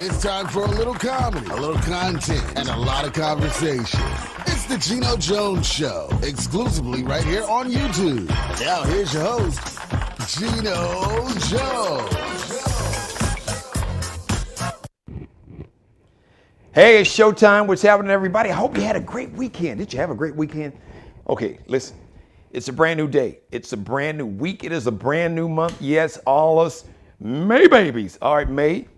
It's time for a little comedy, a little content, and a lot of conversation. It's the Geno Jones Show, exclusively right here on YouTube. Now here's your host, Geno Jones. Hey, it's showtime. What's happening, everybody? I hope you had a great weekend. Did you have a great weekend? Okay, listen. It's a brand new day. It's a brand new week. It is a brand new month. Yes, all us May babies. All right, May.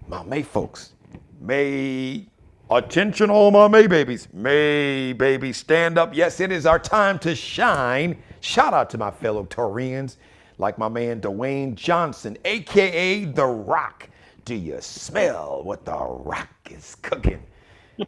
My May folks. May. Attention, all my May babies. May babies, stand up. Yes, it is our time to shine. Shout out to my fellow Taurians, like my man Dwayne Johnson, a.k.a. The Rock. Do you smell what The Rock is cooking?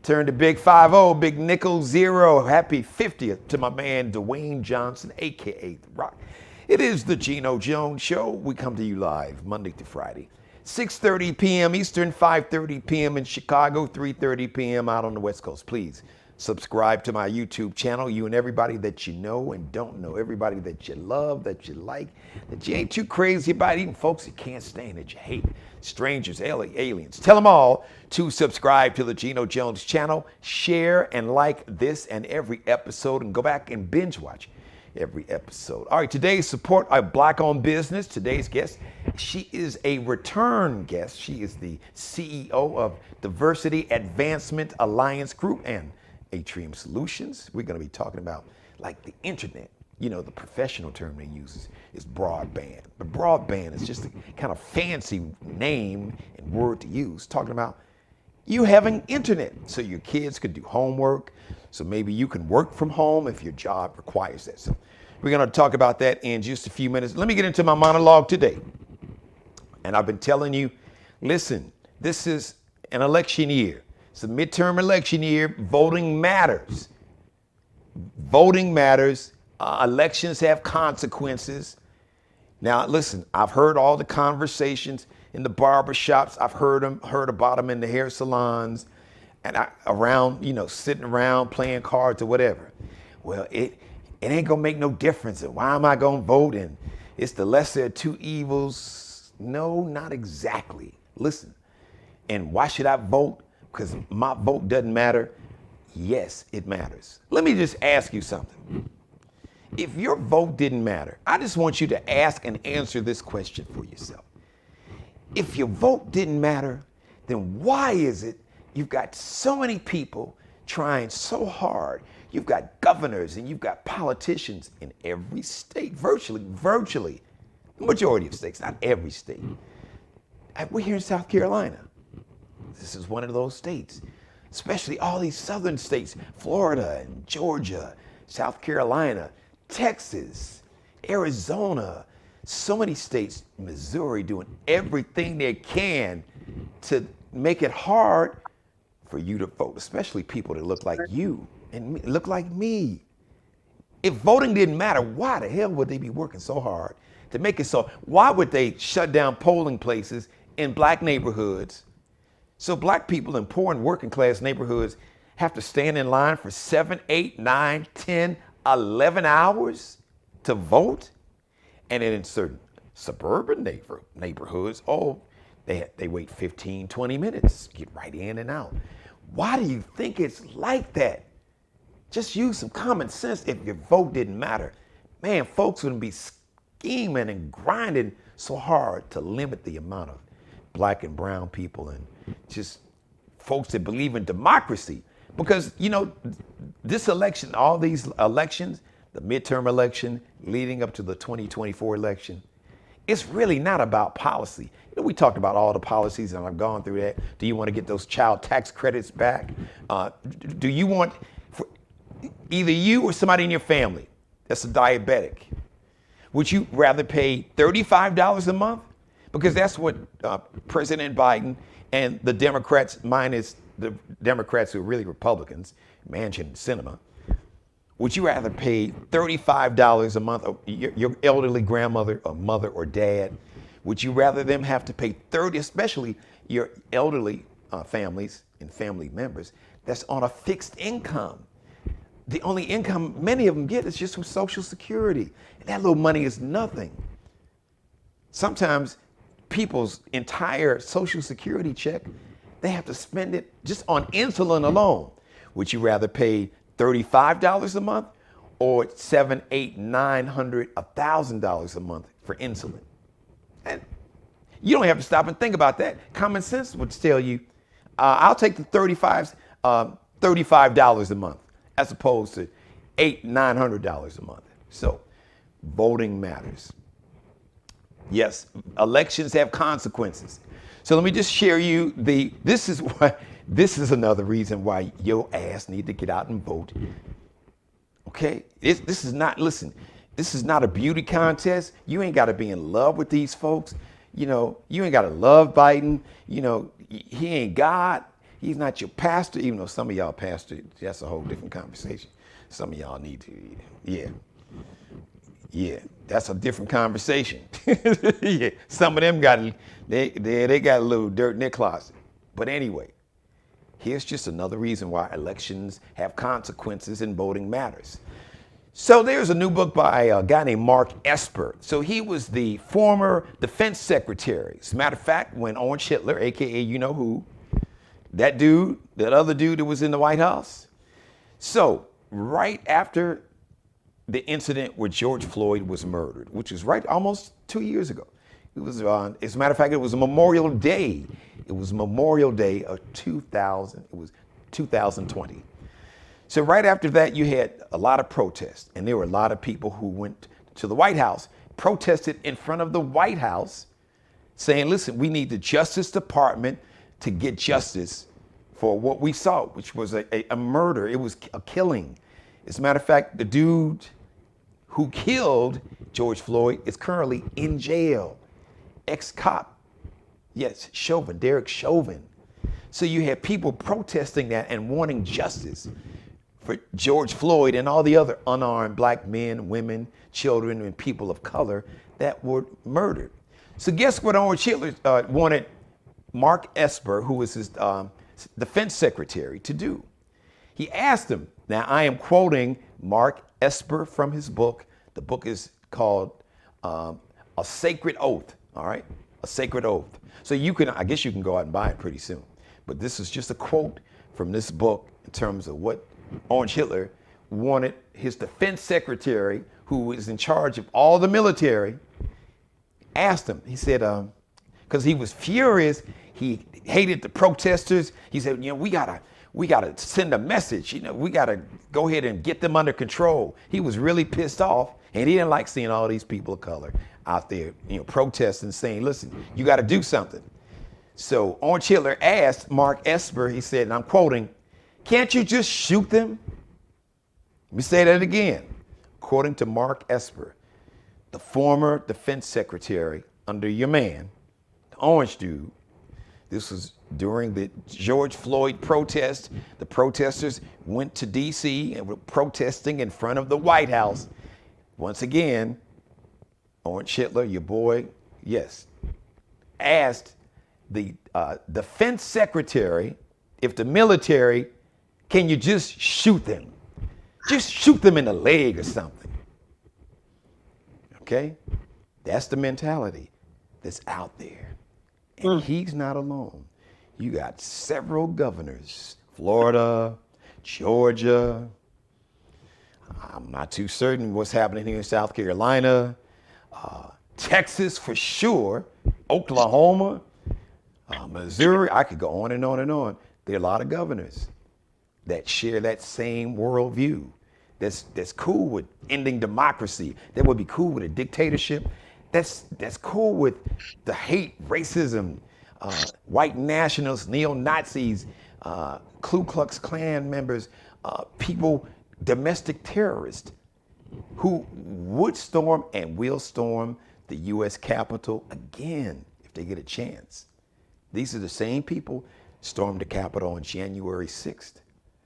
Turn to Big 5-0, Big Nichols 0. Happy 50th to my man Dwayne Johnson, a.k.a. The Rock. It is the Geno Jones Show. We come to you live Monday to Friday, 6:30 p.m. Eastern, 5:30 p.m. in Chicago, 3:30 p.m. out on the West Coast. Please subscribe to my YouTube channel. You and everybody that you know and don't know, everybody that you love, that you like, that you ain't too crazy about, even folks you can't stand, that you hate, strangers, aliens. Tell them all to subscribe to the Geno Jones channel, share and like this and every episode, and go back and binge watch every episode. All right, today, support a Black-owned business. Today's guest, she is a return guest. She is the CEO of Diversity Advancement Alliance Group and Atrium Solutions. We're going to be talking about like the internet. You know, the professional term they use is broadband. But broadband is just a kind of fancy name and word to use, talking about you having internet so your kids could do homework. So maybe you can work from home if your job requires that. So we're going to talk about that in just a few minutes. Let me get into my monologue today. And I've been telling you, listen, this is an election year. It's a midterm election year. Voting matters. Voting matters. Elections have consequences. Now, listen, I've heard all the conversations in the barber shops. I've heard about them in the hair salons and around, sitting around playing cards or whatever. Well, it ain't gonna make no difference. And why am I gonna vote? And it's the lesser of two evils. No, not exactly. Listen, and why should I vote? Because my vote doesn't matter. Yes, it matters. Let me just ask you something. If your vote didn't matter, I just want you to ask and answer this question for yourself. If your vote didn't matter, then why is it you've got so many people trying so hard? You've got governors and you've got politicians in every state, virtually, the majority of states, not every state. We're here in South Carolina. This is one of those states, especially all these southern states, Florida and Georgia, South Carolina, Texas, Arizona, so many states, Missouri, doing everything they can to make it hard for you to vote, especially people that look like you and look like me. If voting didn't matter, why the hell would they be working so hard to make it so? Why would they shut down polling places in black neighborhoods so black people in poor and working class neighborhoods have to stand in line for 7, 8, 9, 10, 11 hours to vote? And then in certain suburban neighborhoods, they wait 15, 20 minutes, get right in and out. Why do you think it's like that? Just use some common sense. If your vote didn't matter, man, folks wouldn't be scheming and grinding so hard to limit the amount of black and brown people and just folks that believe in democracy. Because, this election, all these elections, the midterm election leading up to the 2024 election, it's really not about policy. We talked about all the policies and I've gone through that. Do you want to get those child tax credits back? Do you want, for either you or somebody in your family that's a diabetic, would you rather pay $35 a month? Because that's what President Biden and the Democrats, minus the Democrats who are really Republicans, Manchin and Sinema, would you rather pay $35 a month, your elderly grandmother or mother or dad, would you rather them have to pay $30, especially your elderly families and family members that's on a fixed income? the only income many of them get is just from Social Security. And that little money is nothing. Sometimes people's entire Social Security check, they have to spend it just on insulin alone. Would you rather pay $35 a month or $700, $800, $900, $1,000 a month for insulin? And you don't have to stop and think about that. Common sense would tell you, I'll take the $35 a month as opposed to $800, $900 a month. So voting matters. Yes, elections have consequences. So let me just share you this is another reason why your ass need to get out and vote. Okay? This is not a beauty contest. You ain't got to be in love with these folks. You know, you ain't got to love Biden. You know, he ain't God. He's not your pastor, even though some of y'all pastor, that's a whole different conversation. Some of y'all need to, yeah, that's a different conversation. Yeah, some of them got a little dirt in their closet. But anyway, here's just another reason why elections have consequences and voting matters. So there's a new book by a guy named Mark Esper. So he was the former defense secretary. As a matter of fact, when Orange Hitler, AKA you know who, that other dude that was in the White House. So right after the incident where George Floyd was murdered, which was almost 2 years ago. It was as a matter of fact, it was Memorial Day. It was Memorial Day of 2020. So right after that, you had a lot of protests, and there were a lot of people who went to the White House, protested in front of the White House, saying, listen, we need the Justice Department to get justice for what we saw, which was a murder. It was a killing. As a matter of fact, the dude who killed George Floyd is currently in jail. Ex-cop. Yes, Chauvin, Derek Chauvin. So you had people protesting that and wanting justice for George Floyd and all the other unarmed black men, women, children, and people of color that were murdered. So guess what Orange Hitler wanted Mark Esper, who was his defense secretary, to do? He asked him, now I am quoting Mark Esper from his book. The book is called A Sacred Oath, all right? A Sacred Oath. So I guess you can go out and buy it pretty soon. But this is just a quote from this book in terms of what Orange Hitler wanted his defense secretary, who was in charge of all the military, asked him. He said, because he was furious, he hated the protesters. He said, we gotta send a message. We gotta go ahead and get them under control. He was really pissed off, and he didn't like seeing all these people of color out there, protesting, saying, listen, you gotta do something. So Orange Hitler asked Mark Esper, he said, and I'm quoting, can't you just shoot them? Let me say that again. According to Mark Esper, the former defense secretary under your man, the orange dude, this was during the George Floyd protest. The protesters went to D.C. and were protesting in front of the White House. Once again, Orange Hitler, your boy, yes, asked the defense secretary if the military, can you just shoot them? Just shoot them in the leg or something. Okay? That's the mentality that's out there. And he's not alone. You got several governors, Florida, Georgia. I'm not too certain what's happening here in South Carolina, Texas for sure, Oklahoma, Missouri. I could go on and on and on. There are a lot of governors that share that same worldview. That's cool with ending democracy. That would be cool with a dictatorship. That's cool with the hate, racism, white nationalists, neo-Nazis, Ku Klux Klan members, people, domestic terrorists who would storm and will storm the U.S. Capitol again if they get a chance. These are the same people stormed the Capitol on January 6th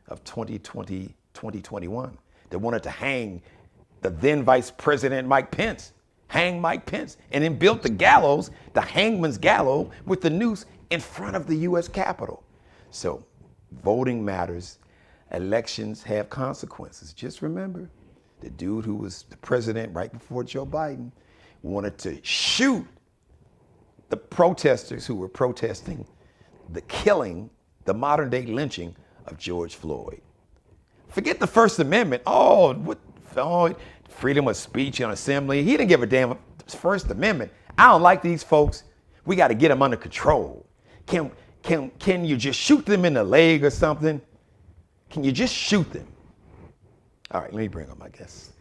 of 2021 that wanted to hang the then Vice President Mike Pence, hang Mike Pence, and then built the gallows, the hangman's gallows, with the noose in front of the U.S. Capitol. So voting matters, Elections have consequences. Just remember, the dude who was the president right before Joe Biden wanted to shoot the protesters who were protesting the killing, the modern day lynching of George Floyd. Forget the First Amendment. Freedom of speech and assembly. He didn't give a damn. First Amendment. I don't like these folks. We got to get them under control. Can you just shoot them in the leg or something? Can you just shoot them? All right, let me bring up my guest.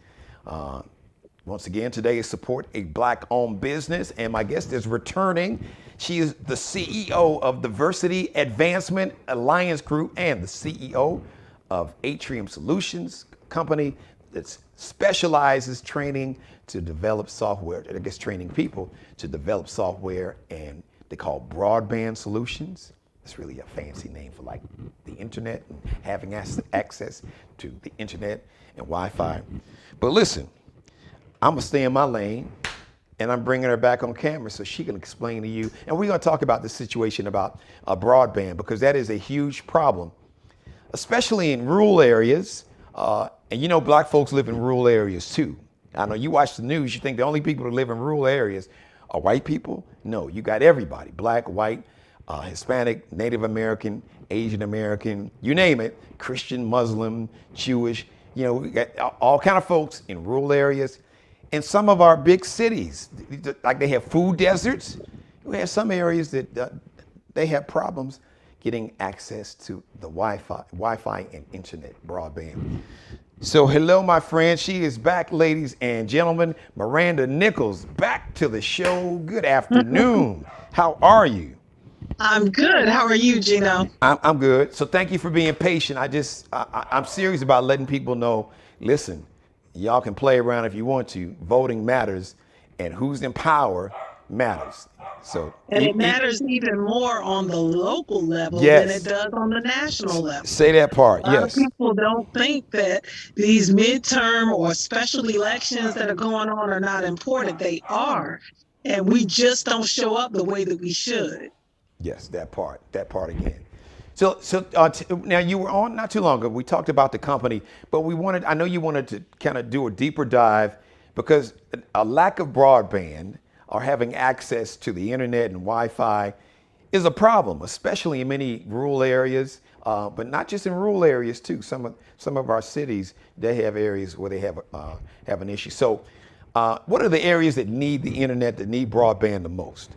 Once again, today is Support a Black-Owned Business, and my guest is returning. She is the CEO of Diversity Advancement Alliance Group and the CEO of Atrium Solutions, company that specializes training to develop software, training people to develop software, and they call broadband solutions. It's really a fancy name for like the internet and having access to the internet and Wi-Fi. But listen, I'm gonna stay in my lane, and I'm bringing her back on camera so she can explain to you. And we're gonna talk about the situation about broadband, because that is a huge problem, especially in rural areas. And you know, black folks live in rural areas too. I know you watch the news, you think the only people who live in rural areas are white people. No, you got everybody, black, white, Hispanic, Native American, Asian American, you name it, Christian, Muslim, Jewish. You know, we got all kind of folks in rural areas. In some of our big cities, like they have food deserts, we have some areas that they have problems getting access to the Wi-Fi and internet broadband. So hello, my friend. She is back, ladies and gentlemen. Miranda Nichols, back to the show. Good afternoon. How are you? I'm good. How are you, Geno? I'm good. So thank you for being patient. I'm serious about letting people know, listen, y'all can play around if you want to. Voting matters, and who's in power matters. So and it matters even more on the local level than it does on the national level. Say that part, yes. A lot of people don't think that these midterm or special elections that are going on are not important. They are, and we just don't show up the way that we should. Yes, that part again. So now you were on not too long ago. We talked about the company, but I know you wanted to kind of do a deeper dive, because a lack of broadband or having access to the internet and Wi-Fi is a problem, especially in many rural areas, but not just in rural areas too. Some of our cities, they have areas where they have an issue. So what are the areas that need the internet, that need broadband the most?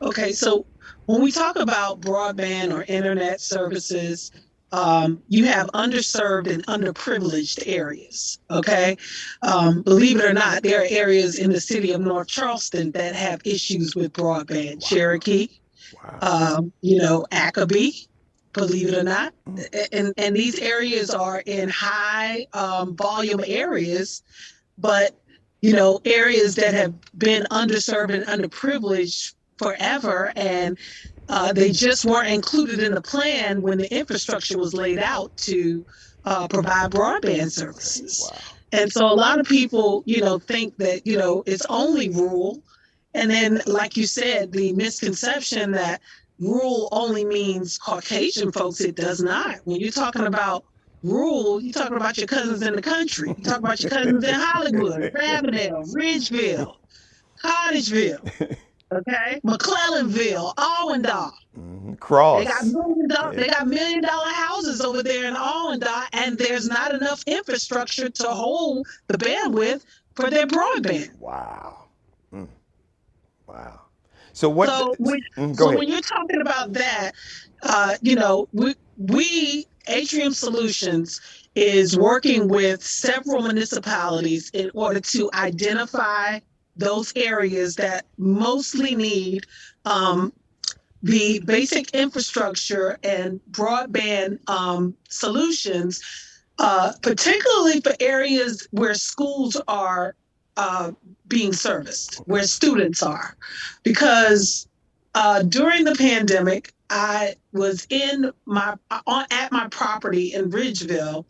Okay, so when we talk about broadband or internet services, you have underserved and underprivileged areas, okay? Believe it or not, there are areas in the city of North Charleston that have issues with broadband. Wow. Cherokee, wow. Accoby, believe it or not. And these areas are in high volume areas, but, areas that have been underserved and underprivileged forever, and they just weren't included in the plan when the infrastructure was laid out to provide broadband services. Wow. And so a lot of people, think that, it's only rural. And then, like you said, the misconception that rural only means Caucasian folks, it does not. When you're talking about rural, you're talking about your cousins in the country. You're talking about your cousins in Hollywood, Ravenel, Ridgeville, Cottageville. Okay, McClellanville, Allendale. Cross. They got $1 million houses over there in Allendale, and there's not enough infrastructure to hold the bandwidth for their broadband. Wow. Wow. So when you're talking about that, we Atrium Solutions is working with several municipalities in order to identify those areas that mostly need the basic infrastructure and broadband solutions, particularly for areas where schools are being serviced, where students are. Because during the pandemic, I was at my property in Ridgeville,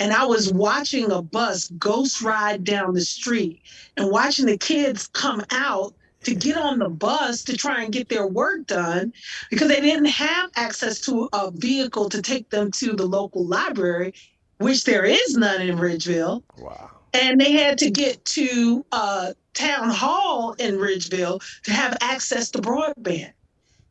and I was watching a bus ghost ride down the street and watching the kids come out to get on the bus to try and get their work done because they didn't have access to a vehicle to take them to the local library, which there is none in Ridgeville. Wow. And they had to get to town hall in Ridgeville to have access to broadband.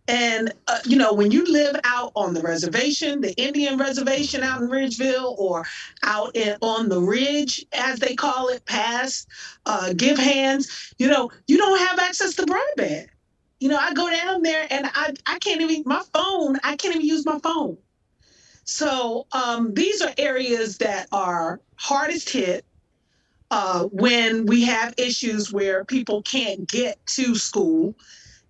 And, when you live out on the reservation, the Indian reservation out in Ridgeville, or on the ridge, as they call it, past Give Hands, you don't have access to broadband. I go down there and I can't even, I can't even use my phone. So these are areas that are hardest hit when we have issues where people can't get to school.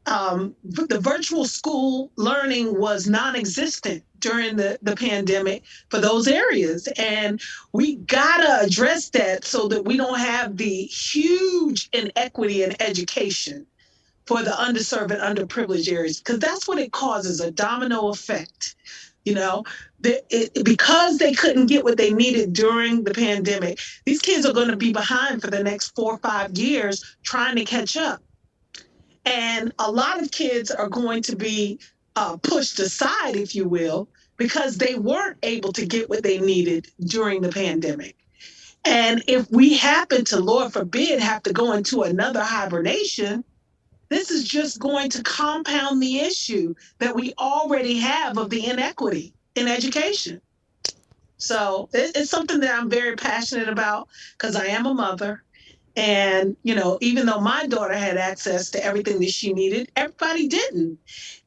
The virtual school learning was non-existent during the pandemic for those areas. And we gotta address that so that we don't have the huge inequity in education for the underserved and underprivileged areas, because that's what it causes, a domino effect. Because they couldn't get what they needed during the pandemic, these kids are going to be behind for the next 4 or 5 years trying to catch up. And a lot of kids are going to be pushed aside, if you will, because they weren't able to get what they needed during the pandemic. And if we happen to, Lord forbid, have to go into another hibernation, this is just going to compound the issue that we already have of the inequity in education. So it's something that I'm very passionate about because I am a mother. And, even though my daughter had access to everything that she needed, everybody didn't.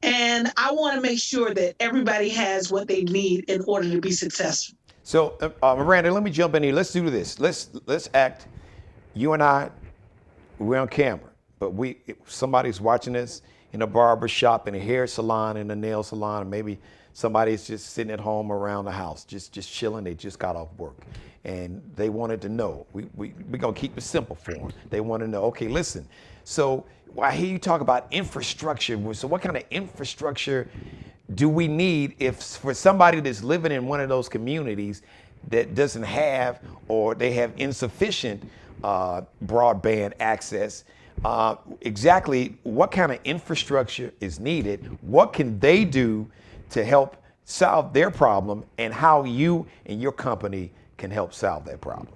And I want to make sure that everybody has what they need in order to be successful. So, Miranda, let me jump in here. Let's do this. Let's act. You and I, we're on camera, but somebody's watching us in a barber shop, in a hair salon, in a nail salon, or maybe somebody's just sitting at home around the house, just chilling. They just got off work. And they wanted to know. We're going to keep it simple for them. They want to know, okay, listen, so I hear you talk about infrastructure. So what kind of infrastructure do we need for somebody that's living in one of those communities that doesn't have, or they have insufficient broadband access? Exactly what kind of infrastructure is needed? What can they do to help solve their problem, and how you and your company can help solve that problem?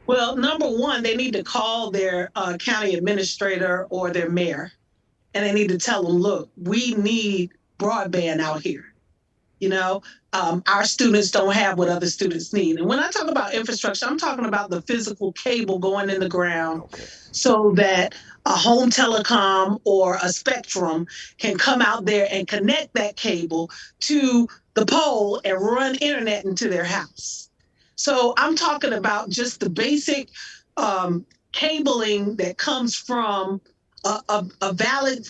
Well, number one, they need to call their county administrator or their mayor, and they need to tell them, look, we need broadband out here. Our students don't have what other students need. And when I talk about infrastructure, I'm talking about the physical cable going in the ground, okay, so that a home telecom or a Spectrum can come out there and connect that cable to the pole and run internet into their house. So I'm talking about just the basic cabling that comes from a valid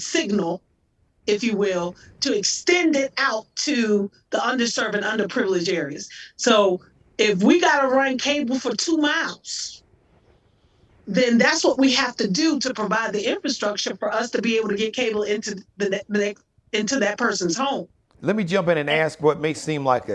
signal, if you will, to extend it out to the underserved and underprivileged areas. So if we got to run cable for 2 miles, then that's what we have to do to provide the infrastructure for us to be able to get cable into into that person's home. Let me jump in and ask what may seem like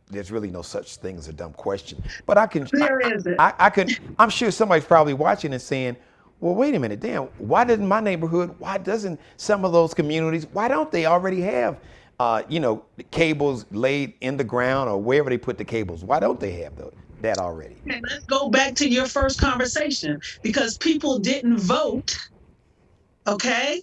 there's really no such thing as a dumb question, but I'm sure somebody's probably watching and saying, well, wait a minute, damn, why doesn't some of those communities, why don't they already have, cables laid in the ground or wherever they put the cables? Why don't they have that already? Okay, let's go back to your first conversation, because people didn't vote, okay?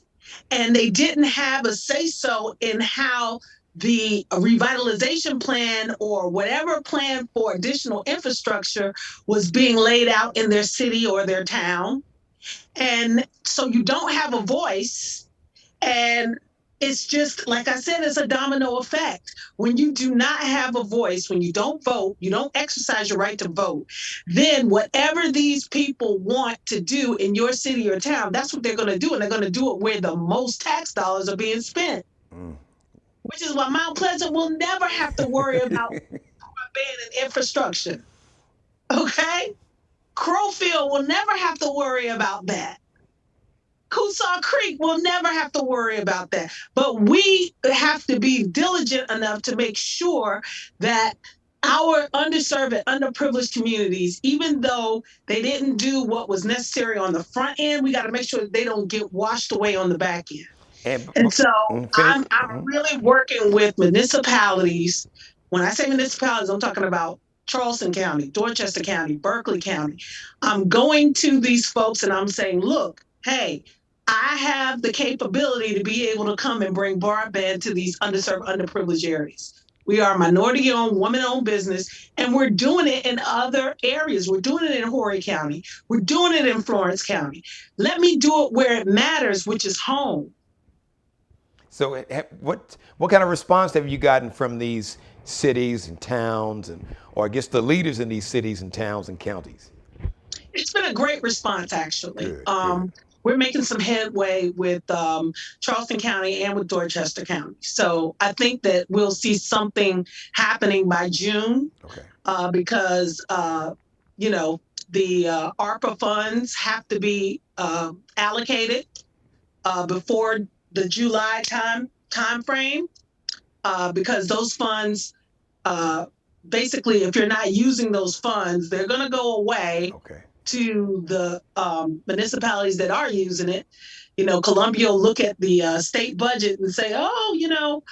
And they didn't have a say-so in how the revitalization plan or whatever plan for additional infrastructure was being laid out in their city or their town. And so you don't have a voice, and it's just, like I said, it's a domino effect. When you do not have a voice, when you don't vote, you don't exercise your right to vote, then whatever these people want to do in your city or town, that's what they're going to do. And they're going to do it where the most tax dollars are being spent. Which is why Mount Pleasant will never have to worry about broadband and infrastructure. Okay? Crowfield will never have to worry about that. Coosaw Creek will never have to worry about that. But we have to be diligent enough to make sure that our underserved and underprivileged communities, even though they didn't do what was necessary on the front end, we got to make sure that they don't get washed away on the back end. And so Finish. I'm really working with municipalities. When I say municipalities, I'm talking about Charleston County, Dorchester County, Berkeley County. I'm going to these folks and I'm saying, look, hey, I have the capability to be able to come and bring broadband to these underserved, underprivileged areas. We are a minority owned, woman owned business, and we're doing it in other areas. We're doing it in Horry County. We're doing it in Florence County. Let me do it where it matters, which is home. So what kind of response have you gotten from these cities and towns, or I guess the leaders in these cities and towns and counties? It's been a great response, actually. Good. We're making some headway with Charleston County and with Dorchester County. So I think that we'll see something happening by June. Okay. Because you know, the ARPA funds have to be allocated before the July time frame, because those funds, basically, if you're not using those funds, they're going to go away. Okay. To the municipalities that are using it. You know, Columbia will look at the state budget and say, oh, you know,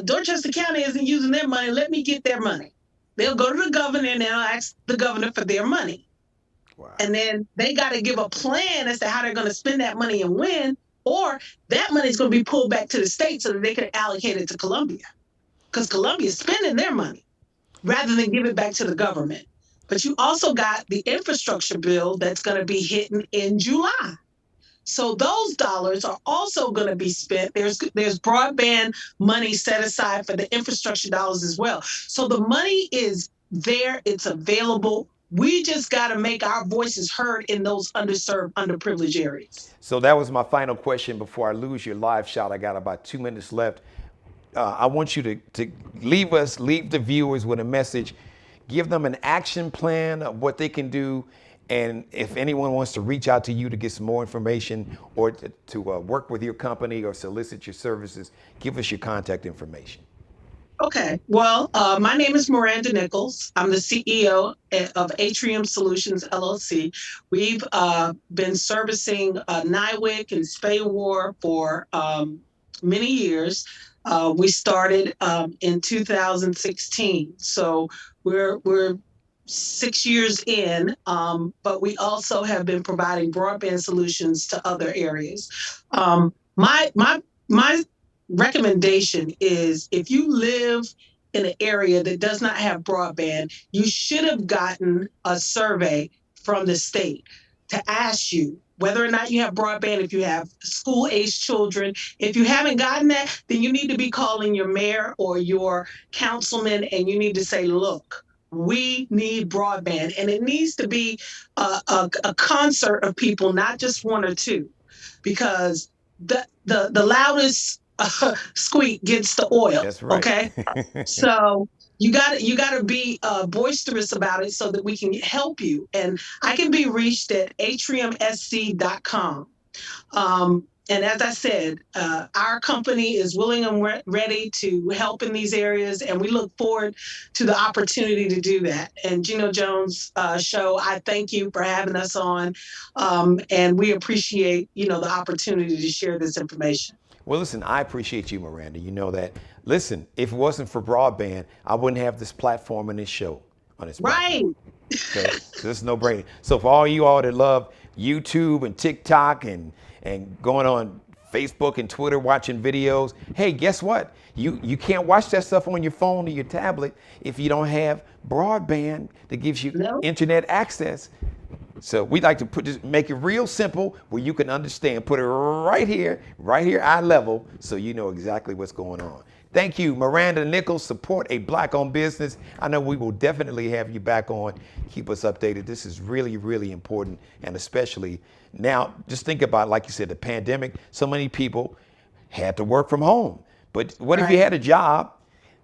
Dorchester County isn't using their money. Let me get their money. They'll go to the governor and they'll ask the governor for their money. Wow. And then they got to give a plan as to how they're going to spend that money and when, or that money is going to be pulled back to the state so that they can allocate it to Columbia. Because Columbia is spending their money rather than give it back to the government. But you also got the infrastructure bill that's going to be hitting in July. So those dollars are also going to be spent. There's broadband money set aside for the infrastructure dollars as well. So the money is there. It's available. We just got to make our voices heard in those underserved, underprivileged areas. So that was my final question before I lose your live shot. I got about 2 minutes left. I want you to leave the viewers with a message. Give them an action plan of what they can do. And if anyone wants to reach out to you to get some more information or to work with your company or solicit your services, give us your contact information. Okay. Well, my name is Miranda Nichols. I'm the CEO of Atrium Solutions, LLC. We've been servicing NIWIC and SPAY-WAR for many years. We started in 2016. So we're 6 years in, but we also have been providing broadband solutions to other areas. My recommendation is, if you live in an area that does not have broadband, you should have gotten a survey from the state to ask you whether or not you have broadband, if you have school-aged children. If you haven't gotten that, then you need to be calling your mayor or your councilman, and you need to say, look, we need broadband. And it needs to be a concert of people, not just one or two, because the loudest squeak gets the oil. That's right. Okay. So you got to be boisterous about it so that we can help you. And I can be reached at atriumsc.com. And as I said, our company is willing and ready to help in these areas, and we look forward to the opportunity to do that. And Geno Jones Show, I thank you for having us on, and we appreciate, the opportunity to share this information. Well, listen, I appreciate you, Miranda. You know that. Listen, if it wasn't for broadband, I wouldn't have this platform and this show on this platform. Right. Okay, so this is no brainer. So for all you all that love YouTube and TikTok and going on Facebook and Twitter watching videos, hey, guess what? You can't watch that stuff on your phone or your tablet if you don't have broadband that gives you internet access. So we like to make it real simple where you can understand. Put it right here, eye level, so you know exactly what's going on. Thank you, Miranda Nichols. Support a Black-owned business. I know we will definitely have you back on. Keep us updated. This is really, really important, and especially now, just think about, like you said, the pandemic. So many people had to work from home. But what if you had a job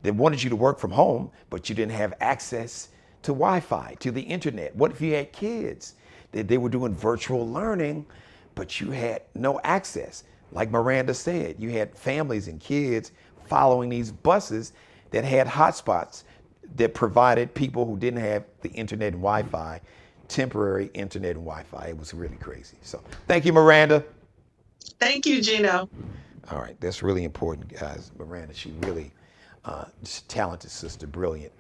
that wanted you to work from home, but you didn't have access to Wi-Fi, to the internet? What if you had kids that they were doing virtual learning, but you had no access? Like Miranda said, you had families and kids following these buses that had hotspots that provided people who didn't have the internet and Wi-Fi, temporary internet and Wi-Fi. It was really crazy. So thank you, Miranda. Thank you, Geno. All right, that's really important, guys. Miranda, she really just talented sister, brilliant.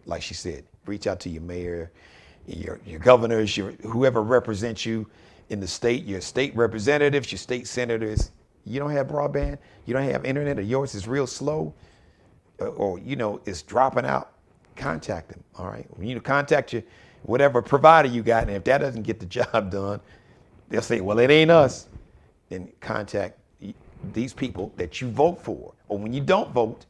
Like she said, reach out to your mayor, your governors, whoever represents you in the state, your state representatives, your state senators. You don't have broadband, you don't have internet, or yours is real slow, or it's dropping out. Contact them. All right, contact your whatever provider you got, and if that doesn't get the job done, they'll say, well, it ain't us. Then contact these people that you vote for, or when you don't vote,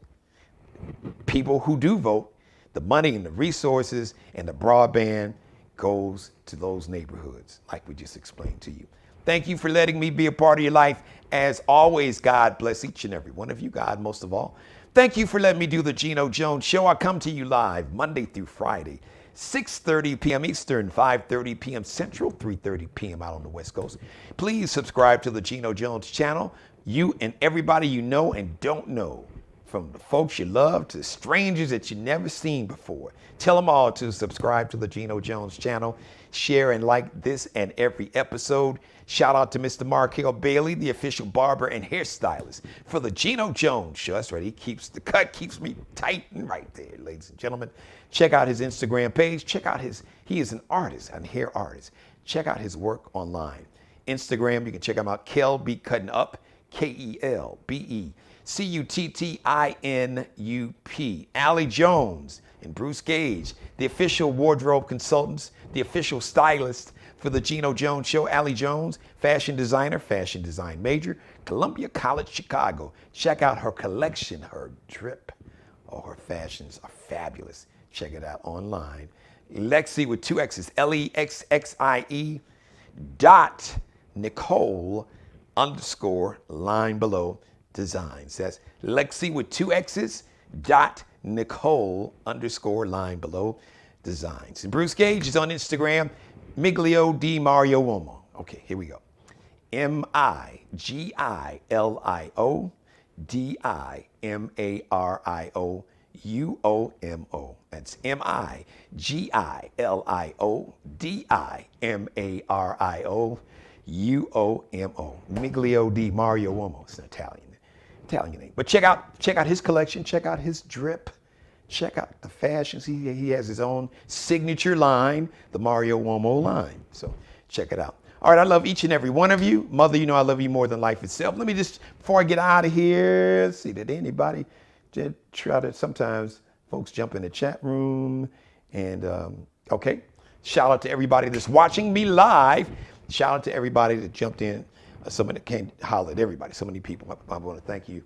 people who do vote, the money and the resources and the broadband goes to those neighborhoods, like we just explained to you. Thank you for letting me be a part of your life. As always, God bless each and every one of you, God most of all. Thank you for letting me do the Geno Jones Show. I come to you live Monday through Friday, 6:30 p.m. Eastern, 5:30 p.m. Central, 3:30 p.m. out on the West Coast. Please subscribe to the Geno Jones channel. You and everybody you know and don't know, from the folks you love to strangers that you never seen before. Tell them all to subscribe to the Geno Jones channel. Share and like this and every episode. Shout out to Mr. Markel Bailey, the official barber and hairstylist for the Geno Jones Show. That's right. He keeps the cut, keeps me tight and right there, ladies and gentlemen. Check out his Instagram page. Check out he is an artist, a hair artist. Check out his work online. Instagram, you can check him out. Kel Be Cutting Up, KelBeCuttinup. Allie Jones and Bruce Gage, the official wardrobe consultants, the official stylist for the Geno Jones Show. Allie Jones, fashion designer, fashion design major, Columbia College, Chicago. Check out her collection, her drip. Oh, her fashions are fabulous. Check it out online. Lexi with 2 X's, LEXXIE .Nicole _line below designs. That's Lexi with 2 X's .Nicole _line below designs. And Bruce Gage is on Instagram, Miglio Di Mario Uomo. Okay, here we go. MIGLIODIMARIOUOMO. That's MIGLIODIMARIOUOMO. Miglio Di Mario Uomo. It's an Italian name. But check out his collection. Check out his drip. Check out the fashions. He has his own signature line, the Mario Uomo line. So check it out. All right, I love each and every one of you. Mother, I love you more than life itself. Let me just, before I get out of here, see, did anybody just try to, sometimes folks jump in the chat room and, okay. Shout out to everybody that's watching me live. Shout out to everybody that jumped in. Somebody that came holler at everybody, so many people. I want to thank you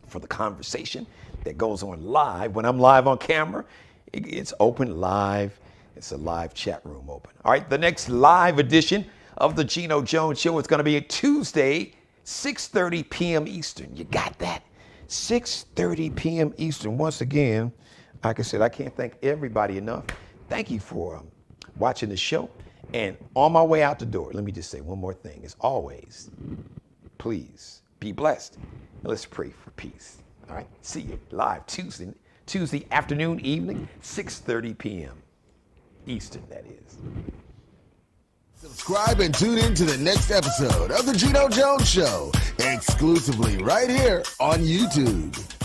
for the conversation that goes on live. When I'm live on camera, it's open live. It's a live chat room open. All right, the next live edition of the Geno Jones Show is going to be a Tuesday, 6:30 p.m. Eastern. You got that? 6:30 p.m. Eastern. Once again, like I said, I can't thank everybody enough. Thank you for watching the show. And on my way out the door, let me just say one more thing. As always, please be blessed. And let's pray for peace. All right, see you live Tuesday afternoon, evening, 6:30 p.m. Eastern, that is. Subscribe and tune in to the next episode of the Geno Jones Show, exclusively right here on YouTube.